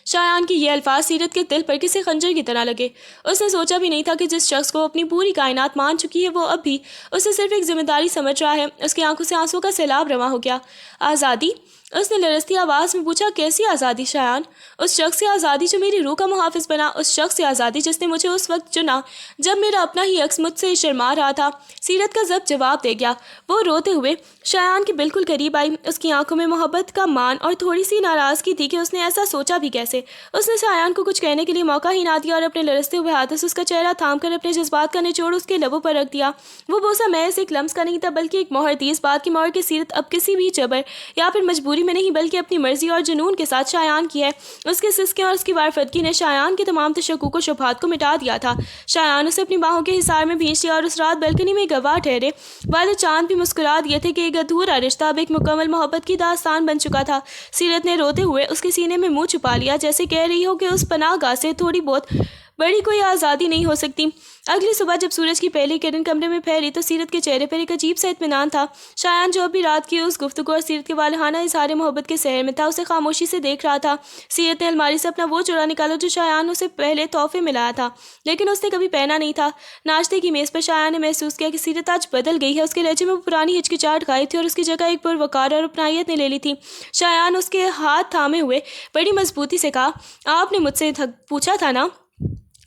شایان کی یہ الفاظ سیرت کے دل پر کسی خنجر کی طرح لگے۔ اس نے سوچا بھی نہیں تھا کہ جس شخص کو اپنی پوری کائنات مان چکی ہے وہ اب بھی اسے صرف ایک ذمہ داری سمجھ رہا ہے۔ اس کی آنکھوں سے آنسوں کا سیلاب رواں ہو گیا۔ آزادی؟ اس نے لرزتی آواز میں پوچھا، کیسی آزادی شایان؟ اس شخص سے آزادی جو میری روح کا محافظ بنا، اس شخص سے آزادی جس نے مجھے اس وقت چنا جب میرا اپنا ہی عکس مجھ سے شرما رہا تھا۔ سیرت کا ضبط جواب دے گیا۔ وہ روتے ہوئے شایان کے بالکل قریب آئی۔ اس کی آنکھوں میں محبت کا مان اور تھوڑی سی ناراضگی تھی کہ اس نے ایسا سوچا بھی کیسے۔ اس نے شایان کو کچھ کہنے کے لیے موقع ہی نہ دیا اور اپنے لرزتے ہوئے ہاتھوں سے اس کا چہرہ تھام کر اپنے جذبات کا نچوڑ اس کے لبوں پر رکھ دیا۔ وہ بوسہ محض ایک لمس کا نہیں تھا بلکہ ایک مہر تھی، اس بات کی مہر کہ سیرت اب کسی بھی جبر یا پھر مجبوری میں نہیں بلکہ اپنی مرضی اور جنون کے ساتھ شایان کی ہے۔ اس کے سسکیں اور اس کی وارفتگی نے شایان کے تمام تشکک و شبہات کو مٹا دیا تھا۔ شایان اسے اپنی باہوں کے حصار میں بھینچ لیا اور اس رات بلکنی میں گواہ ٹھہرے والے چاند بھی مسکرا دیے تھے کہ ایک ادھورا رشتہ اب ایک مکمل محبت کی داستان بن چکا تھا۔ سیرت نے روتے ہوئے اس کے سینے میں منہ چھپا لیا جیسے کہہ رہی ہو کہ اس پناہ گاہ سے تھوڑی بہت بڑی کوئی آزادی نہیں ہو سکتی۔ اگلی صبح جب سورج کی پہلی کرن کمرے میں پھیلی تو سیرت کے چہرے پر ایک عجیب سا اطمینان تھا۔ شایان جو ابھی رات کی اس گفتگو اور سیرت کے والہانہ اظہار محبت کے سحر میں تھا اسے خاموشی سے دیکھ رہا تھا۔ سیرت نے الماری سے اپنا وہ جوڑا نکالا جو شایان اسے پہلے تحفے میں لایا تھا لیکن اس نے کبھی پہنا نہیں تھا۔ ناشتے کی میز پر شایان نے محسوس کیا کہ سیرت آج بدل گئی ہے۔ اس کے لہجے میں وہ پرانی ہچکچاہٹ غائب تھی اور اس کی جگہ ایک پروقار اور اپنائیت نے لے لی تھی۔ شایان اس کے ہاتھ تھامے ہوئے بڑی مضبوطی سے کہا، آپ نے مجھ سے پوچھا تھا نا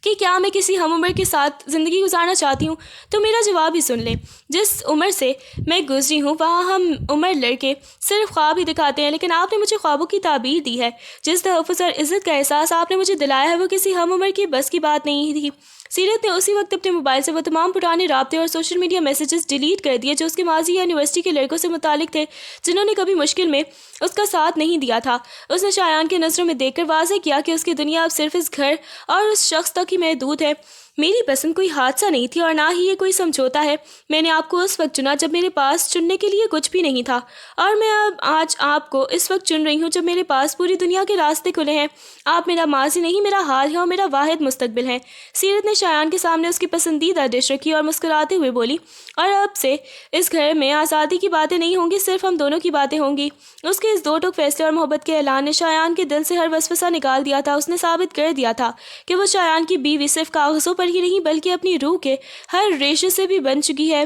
کہ کیا میں کسی ہم عمر کے ساتھ زندگی گزارنا چاہتی ہوں، تو میرا جواب ہی سن لیں۔ جس عمر سے میں گزری ہوں وہاں ہم عمر لڑکے صرف خواب ہی دکھاتے ہیں، لیکن آپ نے مجھے خوابوں کی تعبیر دی ہے۔ جس تحفظ اور عزت کا احساس آپ نے مجھے دلایا ہے وہ کسی ہم عمر کی بس کی بات نہیں تھی۔ سیرت نے اسی وقت اپنے موبائل سے وہ تمام پرانے رابطے اور سوشل میڈیا میسیجز ڈیلیٹ کر دیے جو اس کے ماضی یا یونیورسٹی کے لڑکوں سے متعلق تھے جنہوں نے کبھی مشکل میں اس کا ساتھ نہیں دیا تھا۔ اس نے شایان کے نظروں میں دیکھ کر واضح کیا کہ اس کی دنیا اب صرف اس گھر اور اس شخص تک ہی محدود ہے۔ میری پسند کوئی حادثہ نہیں تھی اور نہ ہی یہ کوئی سمجھوتا ہے۔ میں نے آپ کو اس وقت چنا جب میرے پاس چننے کے لیے کچھ بھی نہیں تھا اور میں آج آپ کو اس وقت چن رہی ہوں جب میرے پاس پوری دنیا کے راستے کھلے ہیں۔ آپ میرا ماضی نہیں، میرا حال ہے اور میرا واحد مستقبل ہے۔ سیرت نے شایان کے سامنے اس کی پسندیدہ ڈش رکھی اور مسکراتے ہوئے بولی، اور اب سے اس گھر میں آزادی کی باتیں نہیں ہوں گی، صرف ہم دونوں کی باتیں ہوں گی۔ اس کے اس دو ٹوک فیصلے اور محبت کے اعلان نے شایان کے دل سے ہر وسوسہ نکال دیا تھا۔ اس نے ثابت کر دیا تھا کہ وہ شایان کی بیوی صرف کاغذوں پر ہی نہیں بلکہ اپنی روح کے ہر ریشے سے بھی بن چکی ہے۔